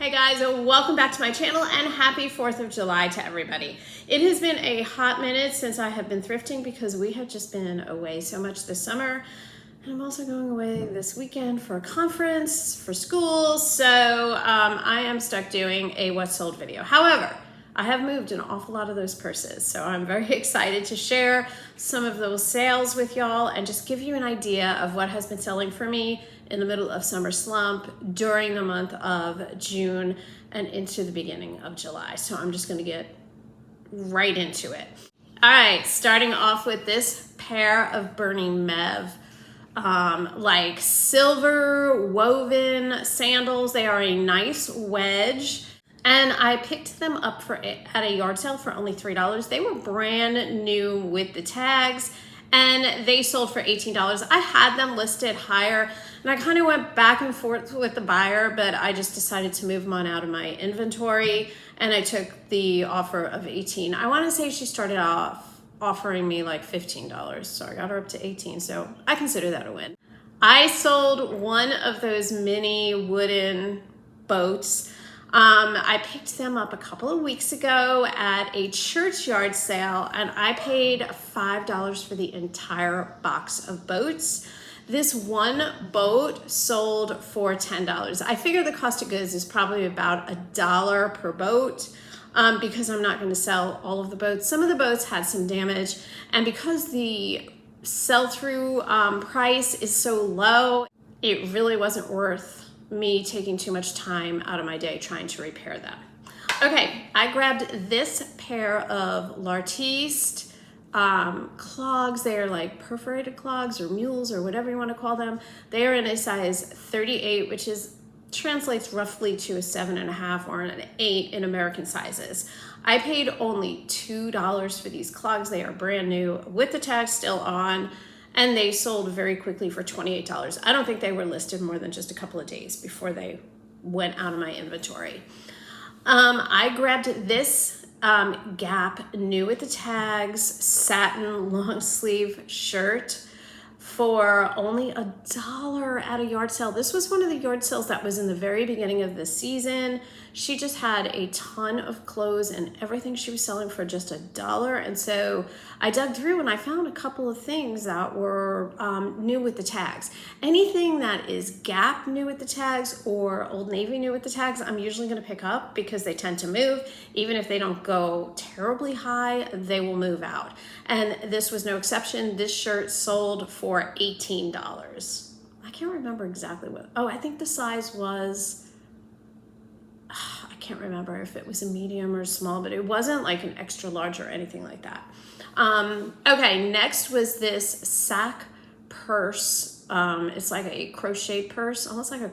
Hey guys, welcome back to my channel and happy 4th of July to everybody. It has been a hot minute since I have been thrifting because we have just been away so much this summer. And I'm also going away this weekend for a conference for school. So I am stuck doing a what sold video. However, I have moved an awful lot of those purses. So I'm very excited to share some of those sales with y'all and just give you an idea of what has been selling for me in the middle of summer slump during the month of June and into the beginning of July. So I'm just gonna get right into it. All right, starting off with this pair of Burning Mev, like silver woven sandals. They are a nice wedge. And I picked them up at a yard sale for only $3. They were brand new with the tags and they sold for $18. I had them listed higher and I kind of went back and forth with the buyer, but I just decided to move them on out of my inventory and I took the offer of $18. I want to say she started off offering me like $15, so I got her up to $18, so I consider that a win. I sold one of those mini wooden boats. I picked them up a couple of weeks ago at a churchyard sale and I paid $5 for the entire box of boats. This one boat sold for $10. I figure the cost of goods is probably about $1 per boat because I'm not going to sell all of the boats. Some of the boats had some damage, and because the sell-through price is so low, it really wasn't worth me taking too much time out of my day trying to repair them. Okay, I grabbed this pair of L'Artiste clogs. They are like perforated clogs or mules or whatever you want to call them. They are in a size 38, which translates roughly to a 7.5 or an 8 in American sizes. I paid only $2 for these clogs. They are brand new with the tag still on, and they sold very quickly for $28. I don't think they were listed more than just a couple of days before they went out of my inventory. I grabbed this Gap new with the tags satin long sleeve shirt for only $1 at a yard sale. This was one of the yard sales that was in the very beginning of the season. She just had a ton of clothes and everything she was selling for just $1. And so I dug through and I found a couple of things that were new with the tags. Anything that is Gap new with the tags or Old Navy new with the tags, I'm usually gonna pick up because they tend to move. Even if they don't go terribly high, they will move out. And this was no exception. This shirt sold for $18. I can't remember exactly what, I think the size was, I can't remember if it was a medium or small, but it wasn't like an extra large or anything like that. Okay, next was this sack purse. It's like a crocheted purse, almost like I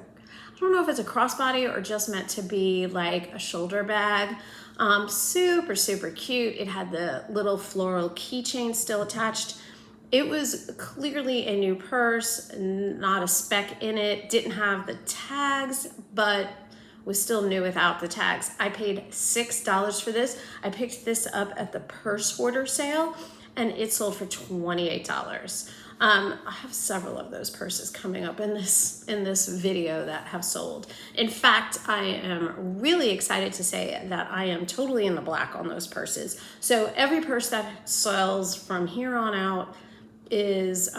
don't know if it's a crossbody or just meant to be like a shoulder bag. Super, super cute. It had the little floral keychain still attached. It was clearly a new purse, not a speck in it, didn't have the tags, but was still new without the tags. I paid $6 for this. I picked this up at the purse hoarder sale and it sold for $28. I have several of those purses coming up in this video that have sold. In fact, I am really excited to say that I am totally in the black on those purses. So every purse that sells from here on out is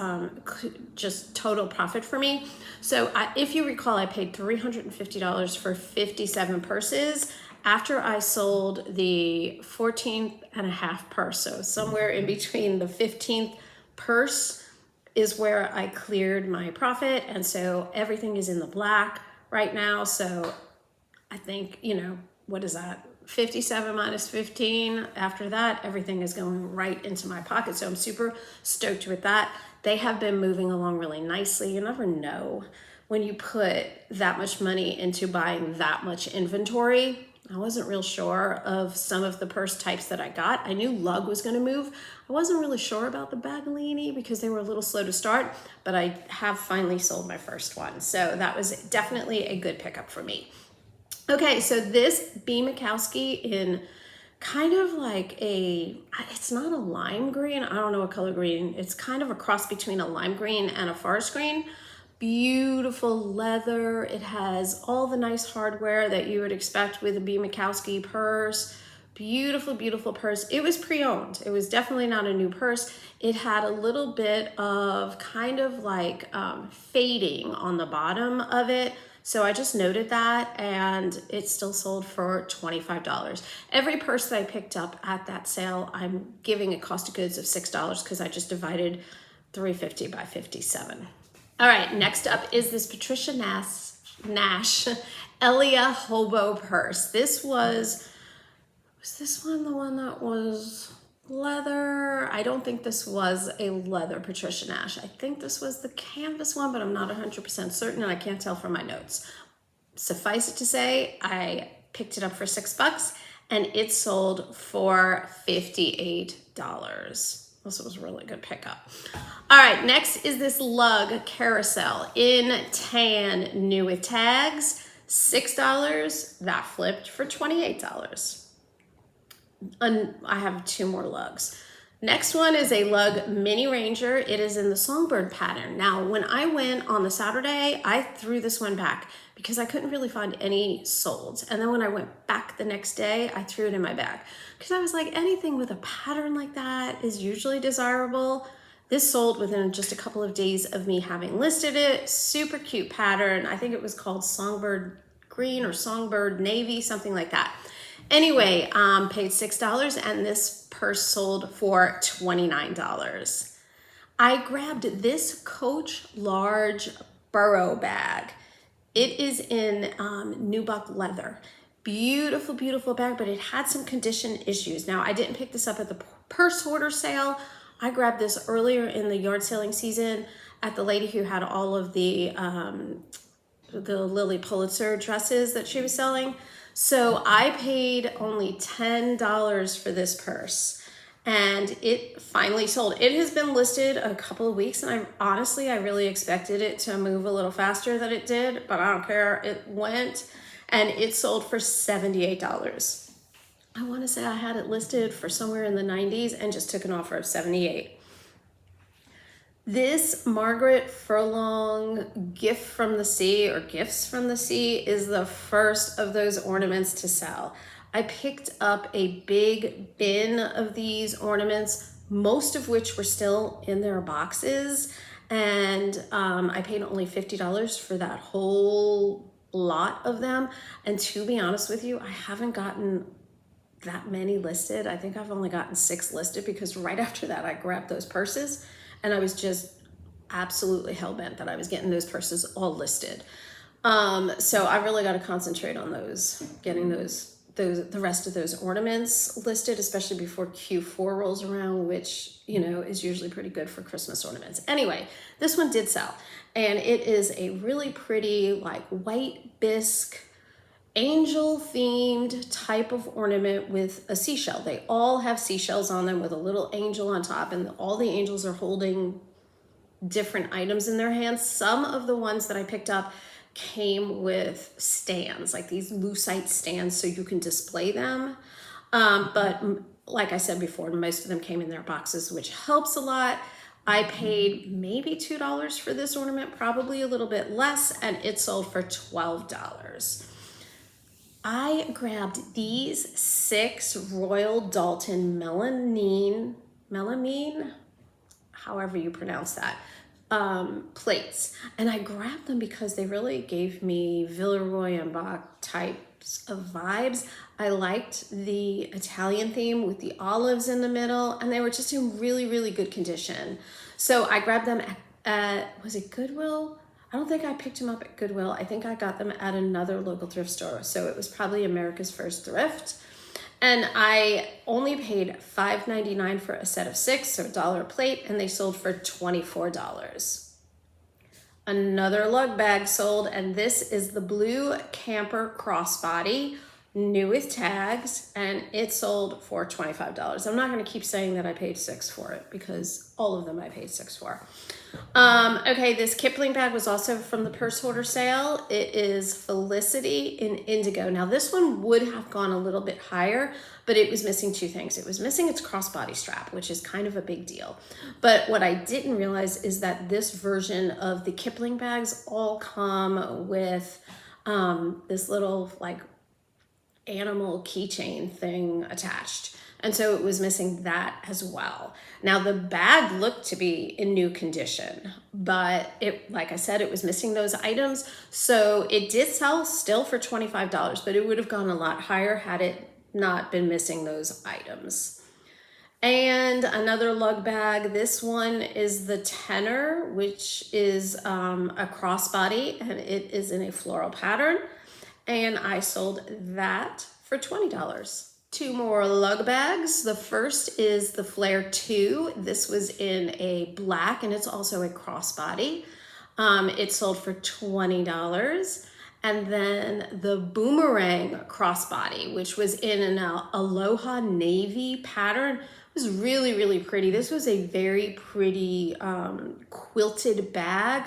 just total profit for me. So if you recall, I paid $350 for 57 purses after I sold the 14.5 purse. So somewhere in between the 15th purse is where I cleared my profit. And so everything is in the black right now. So I think, what is that? 57 minus 15. After that, everything is going right into my pocket. So I'm super stoked with that. They have been moving along really nicely. You never know when you put that much money into buying that much inventory. I wasn't real sure of some of the purse types that I got. I knew lug was going to move. I wasn't really sure about the Bagalini because they were a little slow to start, but I have finally sold my first one. So that was definitely a good pickup for me. Okay, so this B. Mikowski in kind of like it's not a lime green. I don't know what color green. It's kind of a cross between a lime green and a forest green. beautiful leather. It has all the nice hardware that you would expect with a B. Mikowski purse. Beautiful, beautiful purse. It was pre-owned. It was definitely not a new purse. It had a little bit of kind of like fading on the bottom of it. So I just noted that, and it still sold for $25. Every purse that I picked up at that sale, I'm giving a cost of goods of $6 because I just divided $350 by 57. All right, next up is this Patricia Nash Elia Hobo purse. This was this one the one that was leather? I don't think this was a leather Patricia Nash. I think this was the canvas one, but I'm not 100% certain, and I can't tell from my notes. Suffice it to say, I picked it up for $6 and it sold for $58. This was a really good pickup. All right, next is this lug carousel in tan, new with tags, $6. That flipped for $28. And I have 2 more lugs. Next one is a lug mini ranger. It is in the songbird pattern. Now, when I went on the Saturday, I threw this one back because I couldn't really find any sold. And then when I went back the next day, I threw it in my bag because I was like, anything with a pattern like that is usually desirable. This sold within just a couple of days of me having listed it. Super cute pattern. I think it was called Songbird Green or Songbird Navy, something like that. Anyway, paid $6 and this purse sold for $29. I grabbed this Coach large burrow bag. It is in nubuck leather. Beautiful, beautiful bag, but it had some condition issues. Now, I didn't pick this up at the purse hoarder sale. I grabbed this earlier in the yard selling season at the lady who had all of the Lily Pulitzer dresses that she was selling. So I paid only $10 for this purse and it finally sold. It has been listed a couple of weeks and I really expected it to move a little faster than it did, but I don't care. It went and it sold for $78. I want to say I had it listed for somewhere in the 90s and just took an offer of $78. This Margaret Furlong gift from the sea or gifts from the sea is the first of those ornaments to sell. I picked up a big bin of these ornaments, most of which were still in their boxes. And I paid only $50 for that whole lot of them. And to be honest with you, I haven't gotten that many listed. I think I've only gotten 6 listed because right after that, I grabbed those purses. And I was just absolutely hell-bent that I was getting those purses all listed. So I really got to concentrate on those, getting the rest of those ornaments listed, especially before Q4 rolls around, which, you know, is usually pretty good for Christmas ornaments. Anyway, this one did sell. And it is a really pretty, like, white bisque, angel-themed type of ornament with a seashell. They all have seashells on them with a little angel on top, and all the angels are holding different items in their hands. Some of the ones that I picked up came with stands, like these lucite stands, so you can display them. But like I said before, most of them came in their boxes, which helps a lot. I paid maybe $2 for this ornament, probably a little bit less, and it sold for $12. I grabbed these 6 Royal Dalton melamine, however you pronounce that, plates. And I grabbed them because they really gave me Villeroy and Bach types of vibes. I liked the Italian theme with the olives in the middle, and they were just in really, really good condition. So I grabbed them at was it Goodwill? I don't think I picked them up at Goodwill. I think I got them at another local thrift store. So it was probably America's First Thrift. And I only paid $5.99 for a set of 6, so $1 a plate, and they sold for $24. Another lug bag sold, and this is the blue camper crossbody. new with tags, and it sold for $25. I'm not going to keep saying that I paid $6 for it because all of them I paid $6 for. Okay, this Kipling bag was also from the purse holder sale. It is Felicity in Indigo. Now this one would have gone a little bit higher, but it was missing two things. It was missing its crossbody strap, which is kind of a big deal. But what I didn't realize is that this version of the Kipling bags all come with this little like animal keychain thing attached. And so it was missing that as well. Now the bag looked to be in new condition, but it, like I said, it was missing those items. So it did sell still for $25, but it would have gone a lot higher had it not been missing those items. And another lug bag. This one is the Tenor, which is a crossbody, and it is in a floral pattern. And I sold that for $20. Two more lug bags. The first is the Flare 2. This was in a black, and it's also a crossbody. It sold for $20. And then the Boomerang crossbody, which was in an Aloha navy pattern, was really, really pretty. This was a very pretty quilted bag.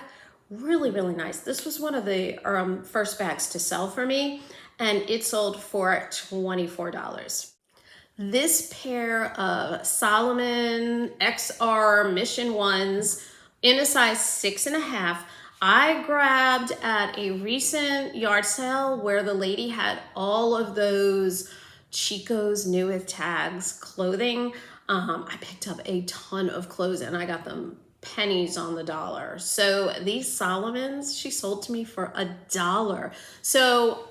Really, really nice. This was one of the first bags to sell for me, and it sold for $24. This pair of Solomon XR Mission 1s in a size 6.5, I grabbed at a recent yard sale where the lady had all of those Chico's New with Tags clothing. I picked up a ton of clothes and I got them pennies on the dollar. So these Solomons, she sold to me for $1. So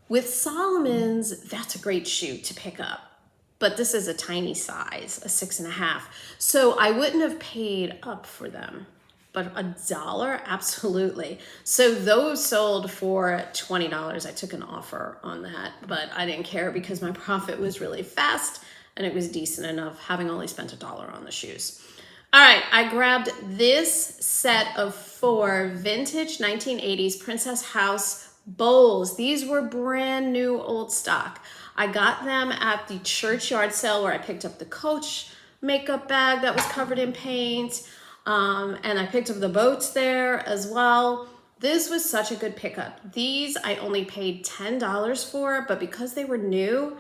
with Solomons, that's a great shoe to pick up. But this is a tiny size, a 6.5. So I wouldn't have paid up for them. But $1, absolutely. So those sold for $20. I took an offer on that, but I didn't care because my profit was really fast and it was decent enough having only spent $1 on the shoes. All right, I grabbed this set of 4 vintage 1980s Princess House bowls. These were brand new old stock. I got them at the church yard sale where I picked up the Coach makeup bag that was covered in paint. And I picked up the boats there as well. This was such a good pickup. These I only paid $10 for, but because they were new,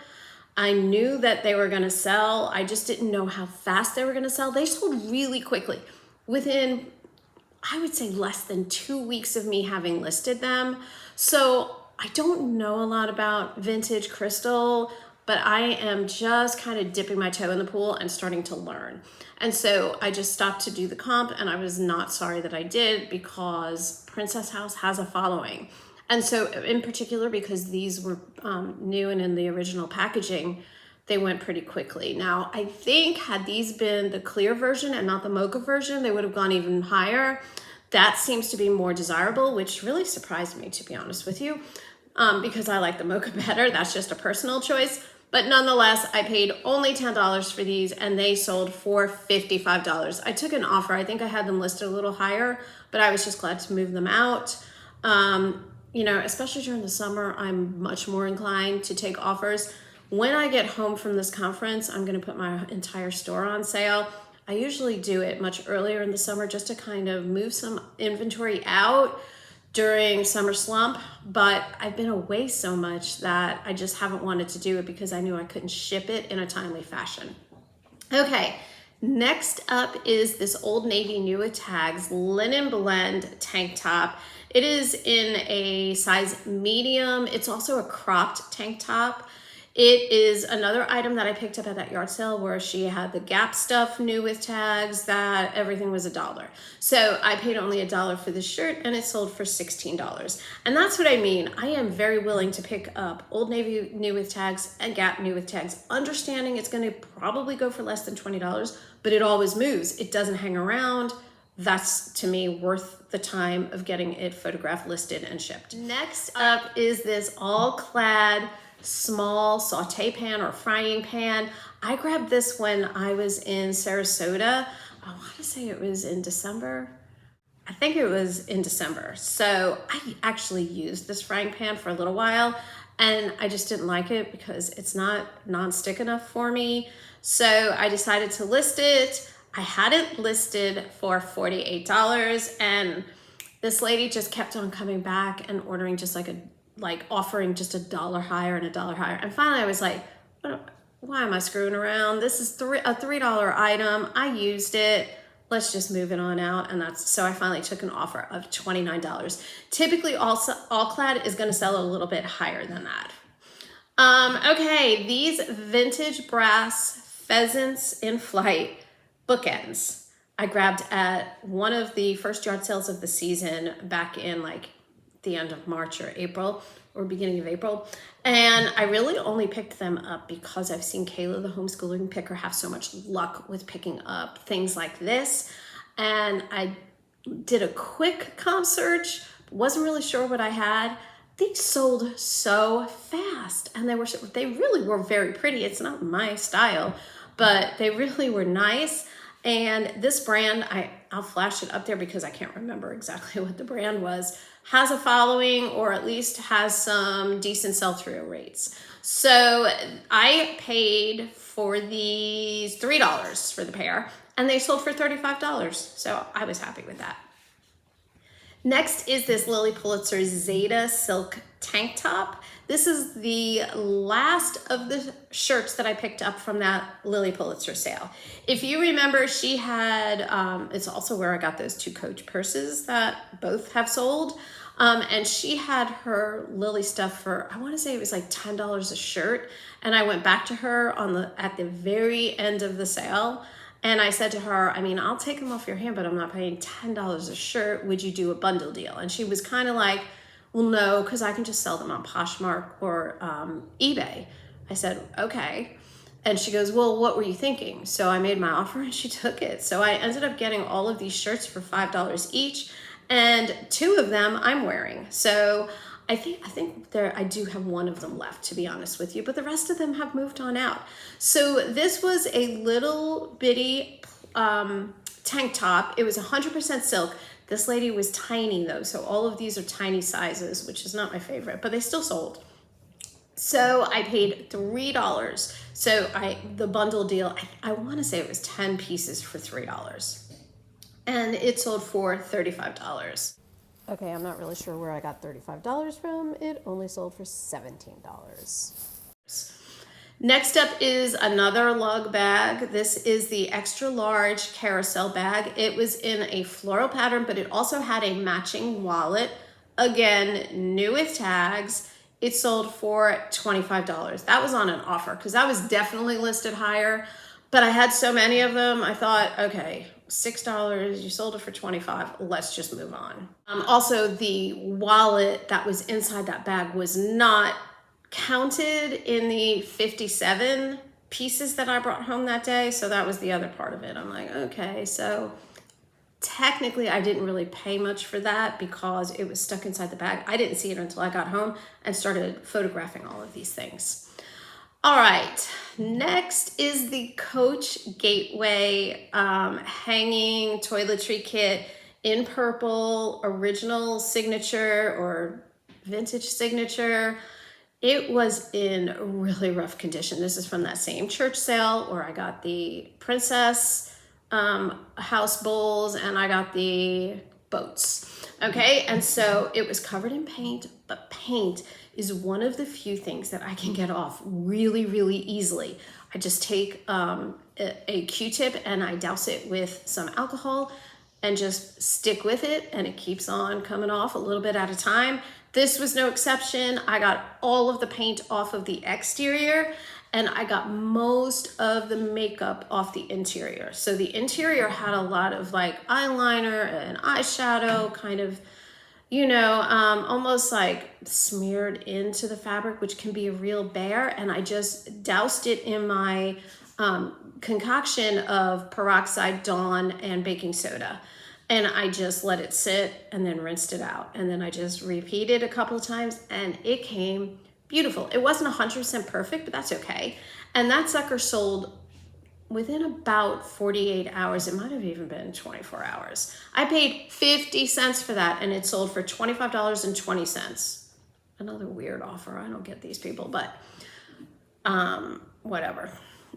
I knew that they were gonna sell. I just didn't know how fast they were gonna sell. They sold really quickly. Within, I would say, less than 2 weeks of me having listed them. So I don't know a lot about vintage crystal, but I am just kind of dipping my toe in the pool and starting to learn. And so I just stopped to do the comp, and I was not sorry that I did because Princess House has a following. And so in particular, because these were new and in the original packaging, they went pretty quickly. Now, I think had these been the clear version and not the mocha version, they would have gone even higher. That seems to be more desirable, which really surprised me, to be honest with you, because I like the mocha better. That's just a personal choice. But nonetheless, I paid only $10 for these and they sold for $55. I took an offer. I think I had them listed a little higher, but I was just glad to move them out. You know, especially during the summer, I'm much more inclined to take offers. When I get home from this conference, I'm going to put my entire store on sale. I usually do it much earlier in the summer just to kind of move some inventory out during summer slump, but I've been away so much that I just haven't wanted to do it because I knew I couldn't ship it in a timely fashion. Okay, next up is this Old Navy New with Tags linen blend tank top. It is in a size medium. It's also a cropped tank top. It is another item that I picked up at that yard sale where she had the Gap stuff new with tags that everything was $1. So I paid only $1 for this shirt and it sold for $16. And that's what I mean. I am very willing to pick up Old Navy new with tags and Gap new with tags, understanding it's going to probably go for less than $20, but it always moves. It doesn't hang around. That's, to me, worth the time of getting it photographed, listed, and shipped. Next up is this all-clad small saute pan or frying pan. I grabbed this when I was in Sarasota. I want to say it was in December. I think it was in December. So I actually used this frying pan for a little while and I just didn't like it because it's not non-stick enough for me. So I decided to list it. I had it listed for $48, and this lady just kept on coming back and ordering just like offering just $1 higher and $1 higher. And finally I was like, why am I screwing around? This is a $3 item. I used it. Let's just move it on out. And so I finally took an offer of $29. Typically All-Clad is going to sell a little bit higher than that. Okay, these vintage brass pheasants in flight bookends I grabbed at one of the first yard sales of the season back in like the end of March or April or beginning of April. And I really only picked them up because I've seen Kayla, the homeschooling picker, have so much luck with picking up things like this. And I did a quick comp search, wasn't really sure what I had. These sold so fast, and they really were very pretty. It's not my style, but they really were nice. And this brand, I'll flash it up there because I can't remember exactly what the brand was, has a following, or at least has some decent sell-through rates. So I paid for these $3 for the pair, and they sold for $35. So I was happy with that. Next is this Lily Pulitzer Zeta silk tank top. This is the last of the shirts that I picked up from that Lily Pulitzer sale. If you remember, she had, it's also where I got those 2 Coach purses that both have sold. And she had her Lily stuff for, I want to say it was like $10 a shirt. And I went back to her at the very end of the sale. And I said to her, I mean, I'll take them off your hand, but I'm not paying $10 a shirt. Would you do a bundle deal? And she was kind of like, well, no, because I can just sell them on Poshmark or eBay. I said, okay. And she goes, well, what were you thinking? So I made my offer and she took it. So I ended up getting all of these shirts for $5 each. And 2 of them I'm wearing. So I think I do have one of them left, to be honest with you, but the rest of them have moved on out. So this was a little bitty tank top. It was 100% silk. This lady was tiny though, so all of these are tiny sizes, which is not my favorite, but they still sold. So I paid $3. So the bundle deal, I want to say it was 10 pieces for $3. And it sold for $35. Okay, I'm not really sure where I got $35 from. It only sold for $17. Next up is another lug bag. This is the extra large carousel bag. It was in a floral pattern, but it also had a matching wallet. Again, new with tags. It sold for $25. That was on an offer because that was definitely listed higher, but I had so many of them. I thought, okay, $6, you sold it for $25. Let's just move on. Also, the wallet that was inside that bag was not counted in the 57 pieces that I brought home that day. So that was the other part of it. I'm like, okay, so technically I didn't really pay much for that because it was stuck inside the bag. I didn't see it until I got home and started photographing all of these things. All right, next is the Coach Gateway hanging toiletry kit in purple, original signature or vintage signature. It was in really rough condition. This is from that same church sale where I got the princess house bowls and I got the boats. Okay, and so it was covered in paint, but paint is one of the few things that I can get off really, really easily. I just take a Q-tip and I douse it with some alcohol and just stick with it, and it keeps on coming off a little bit at a time. This was no exception. I got all of the paint off of the exterior and I got most of the makeup off the interior. So the interior had a lot of like eyeliner and eyeshadow kind of, you know, almost like smeared into the fabric, which can be a real bear. And I just doused it in my concoction of peroxide, Dawn, and baking soda. And I just let it sit and then rinsed it out. And then I just repeated a couple of times and it came beautiful. It wasn't 100% perfect, but that's okay. And that sucker sold within about 48 hours. It might have even been 24 hours. I paid 50 cents for that and it sold for $25.20. another weird offer. I don't get these people, but whatever.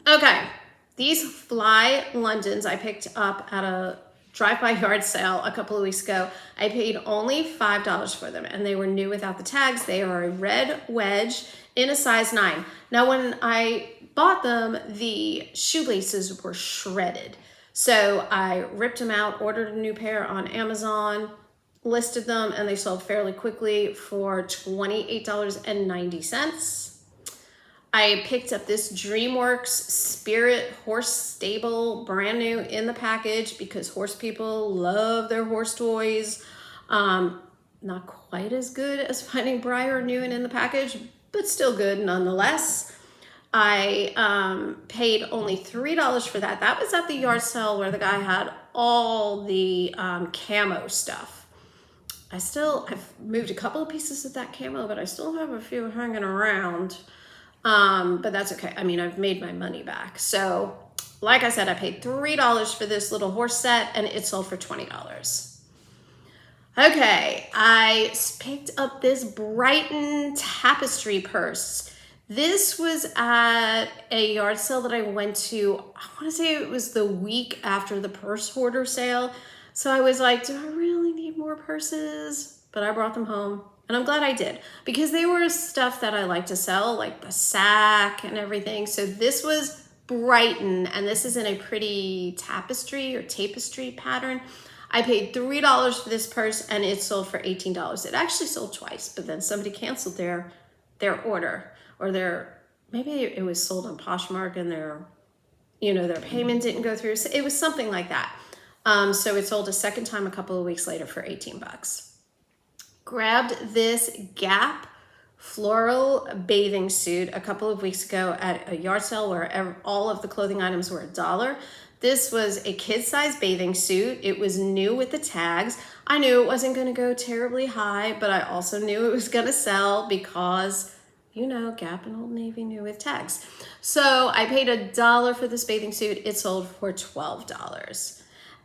Okay, these Fly Londons I picked up at a drive-by yard sale a couple of weeks ago. I paid only $5 for them, and they were new without the tags. They are a red wedge in a size 9. Now, when I bought them, the shoelaces were shredded. So I ripped them out, ordered a new pair on Amazon, listed them, and they sold fairly quickly for $28.90. I picked up this DreamWorks Spirit horse stable, brand new in the package, because horse people love their horse toys. Not quite as good as finding Briar new and in the package, but still good nonetheless. I paid only $3 for that. That was at the yard sale where the guy had all the camo stuff. I've moved a couple of pieces of that camo, but I still have a few hanging around. But that's okay. I mean, I've made my money back. So like I said, I paid $3 for this little horse set, and it sold for $20. Okay, I picked up this Brighton tapestry purse. This was at a yard sale that I went to. I want to say it was the week after the purse hoarder sale. So I was like, do I really need more purses? But I brought them home. And I'm glad I did, because they were stuff that I like to sell, like the sack and everything. So this was Brighton, and this is in a pretty tapestry pattern. I paid $3 for this purse, and it sold for $18. It actually sold twice, but then somebody canceled their order, or maybe it was sold on Poshmark and their payment didn't go through. So it was something like that. So it sold a second time a couple of weeks later for $18. Grabbed this Gap floral bathing suit a couple of weeks ago at a yard sale where all of the clothing items were $1. This was a kid-size bathing suit. It was new with the tags. I knew it wasn't going to go terribly high, but I also knew it was going to sell because, Gap and Old Navy new with tags. So I paid $1 for this bathing suit. It sold for $12.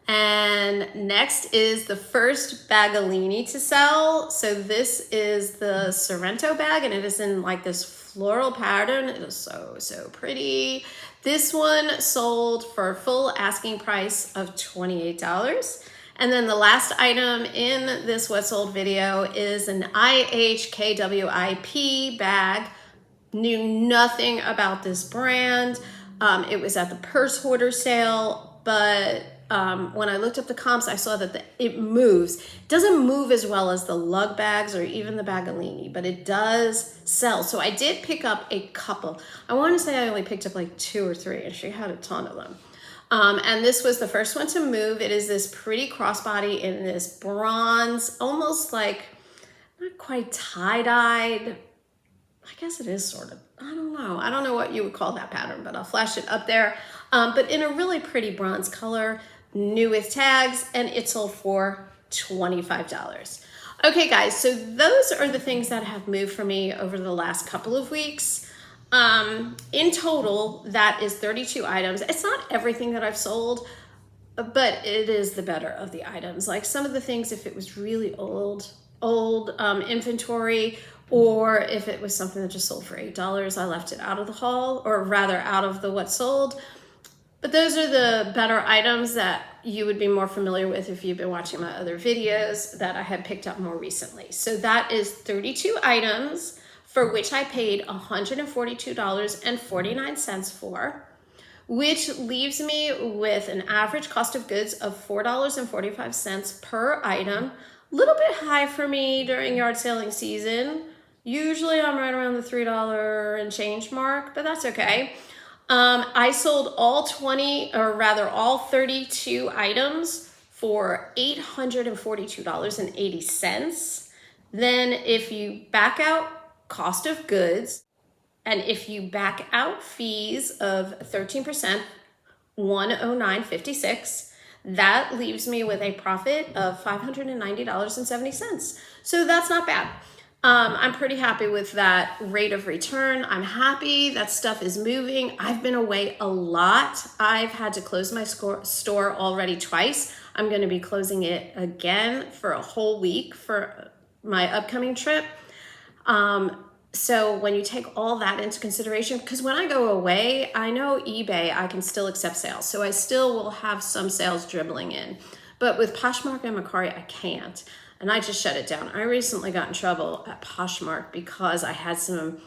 And next is the first Bagalini to sell. So this is the Sorrento bag, and it is in like this floral pattern. It is so pretty. This one sold for a full asking price of $28. And then the last item in this What Sold video is an IHKWIP bag. Knew nothing about this brand. It was at the purse hoarder sale, but when I looked up the comps, I saw that it moves. It doesn't move as well as the lug bags or even the Bagalini, but it does sell. So I did pick up a couple. I want to say I only picked up like 2 or 3, and she had a ton of them. And this was the first one to move. It is this pretty crossbody in this bronze, almost like, not quite tie-dyed. I guess it is sort of. I don't know. I don't know what you would call that pattern, but I'll flash it up there. But in a really pretty bronze color, new with tags, and it sold for $25. Okay, guys, so those are the things that have moved for me over the last couple of weeks. In total, that is 32 items. It's not everything that I've sold, but it is the better of the items. Like some of the things, if it was really old inventory, or if it was something that just sold for $8, I left it out of the haul, or rather out of the what sold. But those are the better items that you would be more familiar with if you've been watching my other videos that I have picked up more recently. So that is 32 items for which I paid $142.49 for, which leaves me with an average cost of goods of $4.45 per item. A little bit high for me during yard selling season. Usually I'm right around the $3 and change mark, but that's okay. I sold all 32 items for $842.80. Then if you back out cost of goods, and if you back out fees of 13%, $109.56, that leaves me with a profit of $590.70. So that's not bad. I'm pretty happy with that rate of return. I'm happy that stuff is moving. I've been away a lot. I've had to close my store already twice. I'm going to be closing it again for a whole week for my upcoming trip. So when you take all that into consideration, because when I go away, I know eBay, I can still accept sales. So I still will have some sales dribbling in. But with Poshmark and Mercari, I can't. And I just shut it down. I recently got in trouble at Poshmark because I had some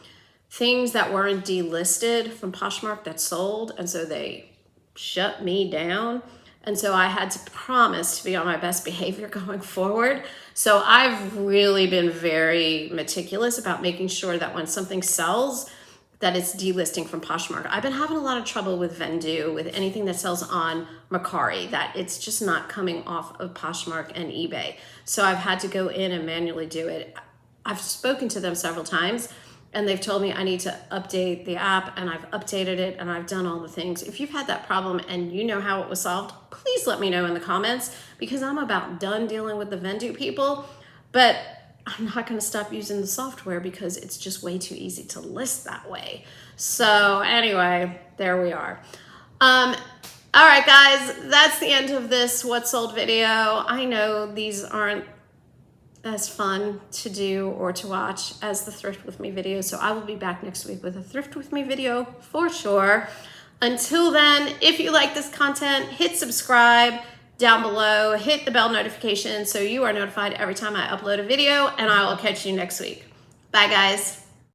things that weren't delisted from Poshmark that sold. And so they shut me down. And so I had to promise to be on my best behavior going forward. So I've really been very meticulous about making sure that when something sells, that it's delisting from Poshmark. I've been having a lot of trouble with Vendu, with anything that sells on Mercari, that it's just not coming off of Poshmark and eBay. So I've had to go in and manually do it. I've spoken to them several times, and they've told me I need to update the app, and I've updated it, and I've done all the things. If you've had that problem and you know how it was solved, please let me know in the comments, because I'm about done dealing with the Vendu people. But I'm not going to stop using the software because it's just way too easy to list that way. So anyway, there we are. All right, guys, that's the end of this What Sold video. I know these aren't as fun to do or to watch as the Thrift With Me video, so I will be back next week with a Thrift With Me video for sure. Until then, if you like this content, hit subscribe down below, hit the bell notification so you are notified every time I upload a video, and I will catch you next week. Bye, guys.